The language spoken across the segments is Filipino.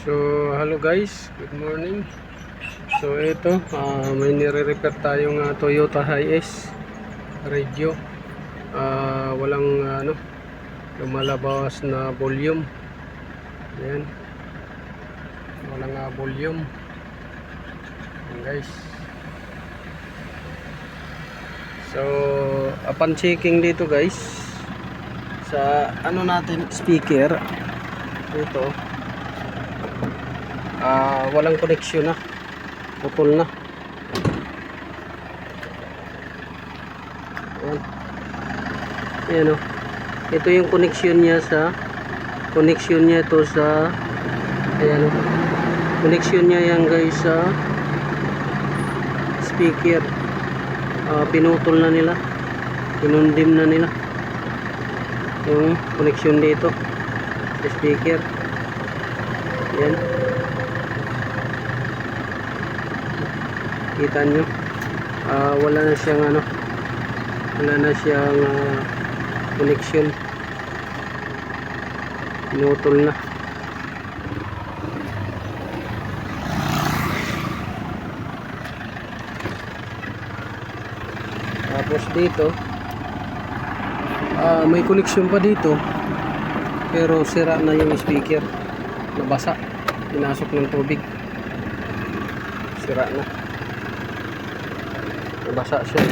So, hello guys, good morning. So, ito, may nire-repair tayong Toyota Hiace radio. Walang lumalabas na volume. Ayan. Walang volume. Ayan guys. So, upon checking dito guys, sa natin speaker dito, walang connection na, putol na. Ayan o, ito yung connection niya ito sa ayan o, connection niya yan guys sa speaker. Pinutol na nila, pinundim na nila yung connection dito sa speaker. Ayan, kita nyo, wala na siyang connection, pinutol na. Tapos dito may connection pa dito, pero sira na yung speaker, nabasa, pinasok ng tubig, sira na, nabasa siya.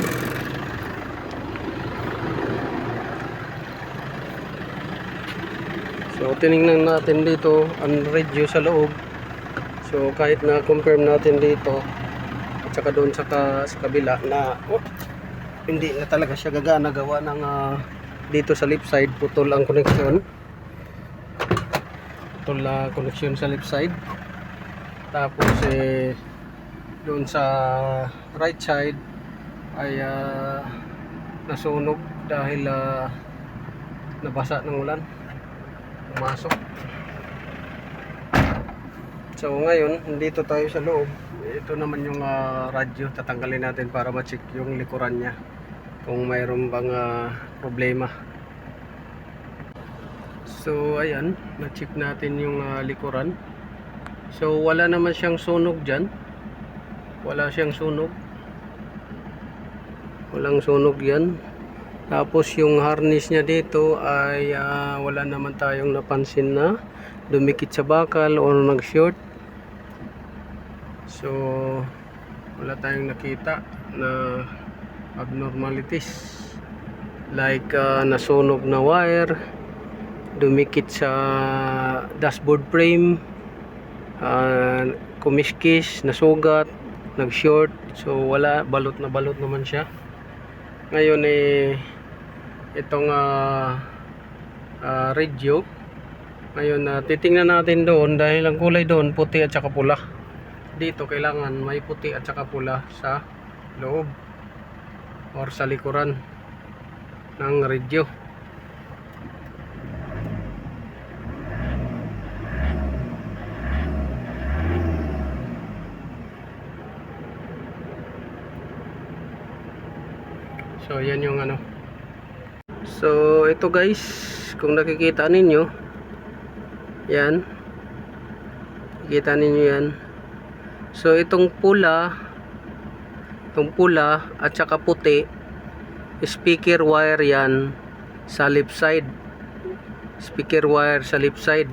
So tinignan natin dito ang radio sa loob. So kahit na confirm natin dito at saka doon sa kabila na hindi na talaga siya gagana, gawa ng dito sa left side putol ang connection, putol connection sa left side. Tapos doon sa right side ay nasunog dahil nabasa ng ulan, pumasok. So ngayon dito tayo sa loob. Ito naman yung radyo, tatanggalin natin para ma-check yung likuran niya kung mayroon bang problema. So ayan, na-check natin yung likuran. So wala naman siyang sunog dyan, wala siyang sunog, walang sunog yan. Tapos yung harness niya dito ay wala naman tayong napansin na dumikit sa bakal o nag-short. So wala tayong nakita na abnormalities like nasunog na wire, dumikit sa dashboard frame, kumiskis, nasugat, nag-short. So wala, balot na balot naman siya. Ngayon itong radio, ngayon titingnan natin doon dahil ang kulay doon puti at saka pula. Dito kailangan may puti at saka pula sa loob or sa likuran ng radio. So yan yung so ito guys, kung nakikita ninyo yan, nakikita ninyo yan. So itong pula at saka puti, speaker wire yan sa left side, speaker wire sa left side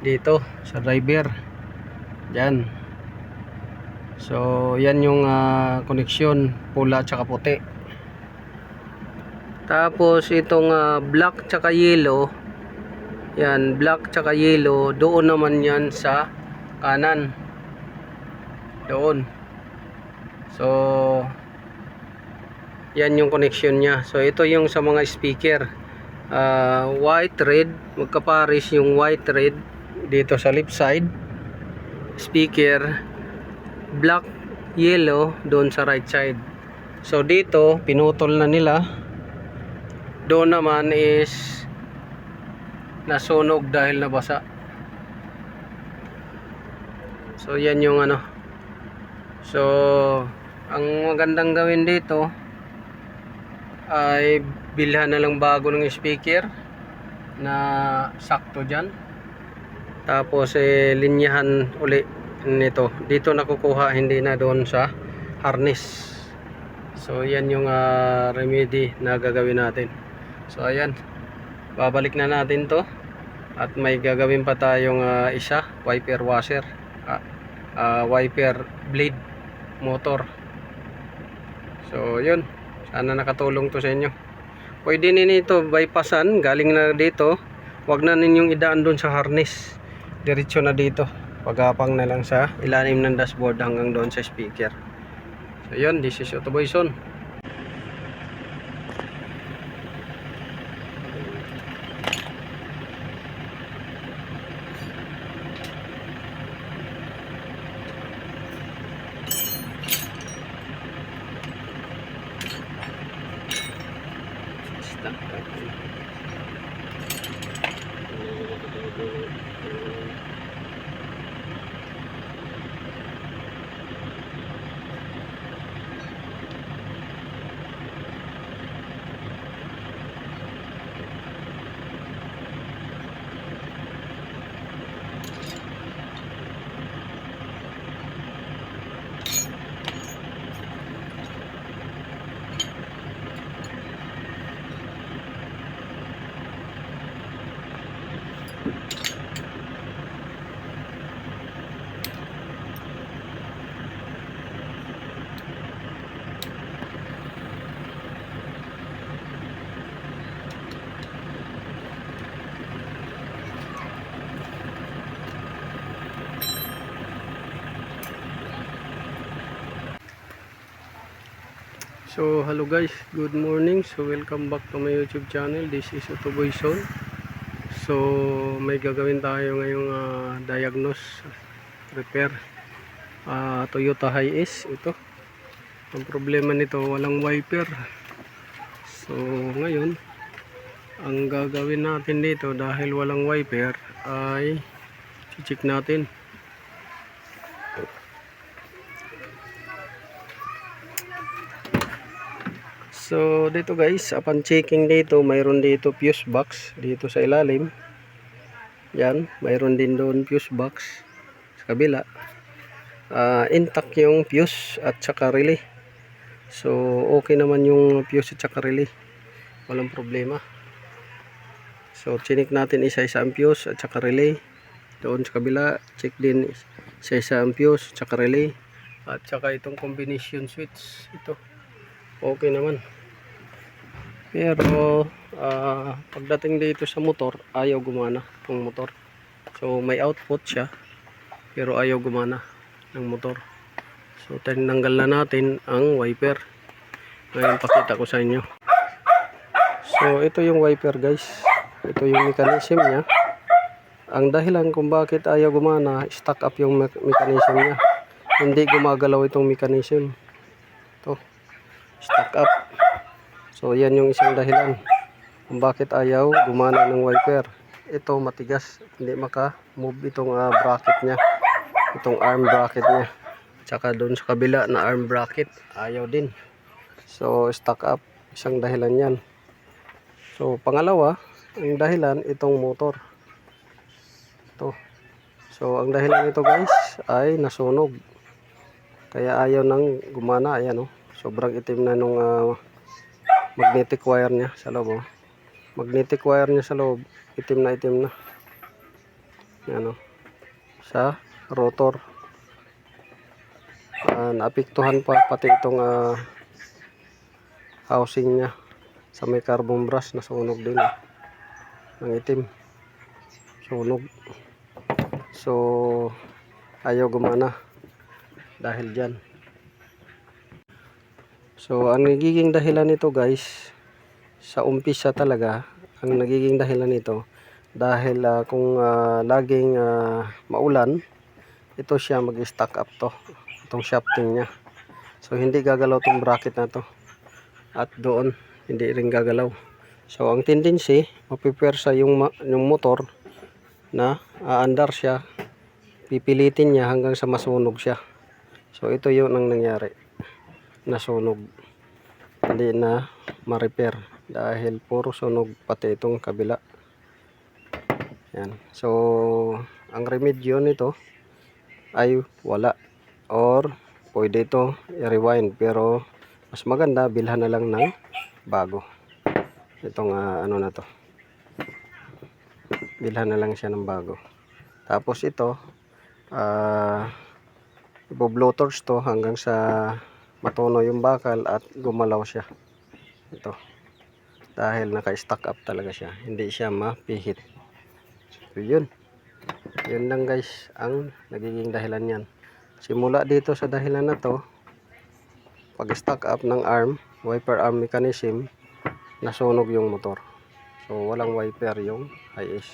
dito sa driver yan. So yan yung connection, pula at saka puti. Tapos itong black tsaka yellow, yan, black tsaka yellow, doon naman yan sa kanan, doon. So yan yung connection niya. So ito yung sa mga speaker, white red, magkaparis yung white red dito sa left side speaker, black yellow doon sa right side. So dito pinutol na nila, doon naman is nasunog dahil nabasa. So yan yung so ang magandang gawin dito ay bilhan na lang bago ng speaker na sakto dyan. Tapos linyahan uli nito. Dito nakukuha, hindi na doon sa harness. So yan yung remedy na gagawin natin. So ayan, babalik na natin to. At may gagawin pa tayong isa, wiper washer, wiper blade motor. So yun, sana nakatulong to sa inyo. Pwede nito bypassan, galing na dito. Wag na ninyong idaan doon sa harness, diretso na dito, pagapang na lang sa ilalim ng dashboard hanggang doon sa speaker. So yun, this is Otto Boyson. So hello guys, good morning. So welcome back to my YouTube channel. This is Otto Boyson. So may gagawin tayo ngayong diagnose, repair Toyota Hiace. Ito, ang problema nito, walang wiper. So ngayon, ang gagawin natin dito, dahil walang wiper, ay check natin. So dito guys, upon checking dito, mayroon dito fuse box dito sa ilalim. Yan, mayroon din doon fuse box sa kabila. Intact yung fuse at saka relay. So okay naman yung fuse at saka relay, walang problema. So chinik natin isa-isa ang fuse at saka relay. Doon sa kabila, check din isa-isa ang fuse at saka relay. At saka itong combination switch, ito okay naman. Pero pagdating dito sa motor, ayaw gumana ng motor. So may output siya, pero ayaw gumana ng motor. So tinanggal na natin ang wiper. Ngayon pakita ko sa inyo. So ito yung wiper guys, ito yung mechanism niya. Ang dahilan kung bakit ayaw gumana, stuck up yung mechanism niya. Hindi gumagalaw itong mechanism. Ito, stuck up. So yan yung isang dahilan kung bakit ayaw gumana ng wiper. Ito matigas, hindi maka-move itong bracket niya, itong arm bracket niya. Tsaka doon sa kabila na arm bracket, ayaw din. So stuck up, isang dahilan yan. So pangalawa, ang dahilan itong motor. Ito. So ang dahilan nito guys ay nasunog. Kaya ayaw nang gumana. Ayan oh, sobrang itim na nung magnetic wire niya sa loob. Magnetic wire niya sa loob, itim na itim na. Yan o, sa rotor. Naapektuhan pa pati itong housing niya sa may carbon brush, nasunog din ng itim. Sunog. So ayaw gumana dahil dyan. So ang nagiging dahilan nito guys, sa umpisa talaga, ang nagiging dahilan nito dahil kung laging maulan, ito siya mag-stack up to, itong shafting niya. So hindi gagalaw tong bracket na to, at doon hindi rin gagalaw. So ang tendency, mapipersa yung motor na aandar siya, pipilitin niya hanggang sa masunog siya. So ito yun ang nangyari, nasunog, hindi na ma-repair dahil puro sunog pati itong kabila. Yan. So ang remedyo nito ay wala, or pwede ito i-rewind, pero mas maganda bilhan na lang ng bago. Itong ano na to, bilhan na lang siya ng bago. Tapos ito ibo-blowtorch to hanggang sa matuno yung bakal at gumalaw siya. Ito, dahil naka-stack up talaga siya, hindi siya mapihit. So yun lang guys ang nagiging dahilan yan. Simula dito sa dahilan na to, pag stack up ng arm, wiper arm mechanism, nasunog yung motor. So walang wiper yung IS.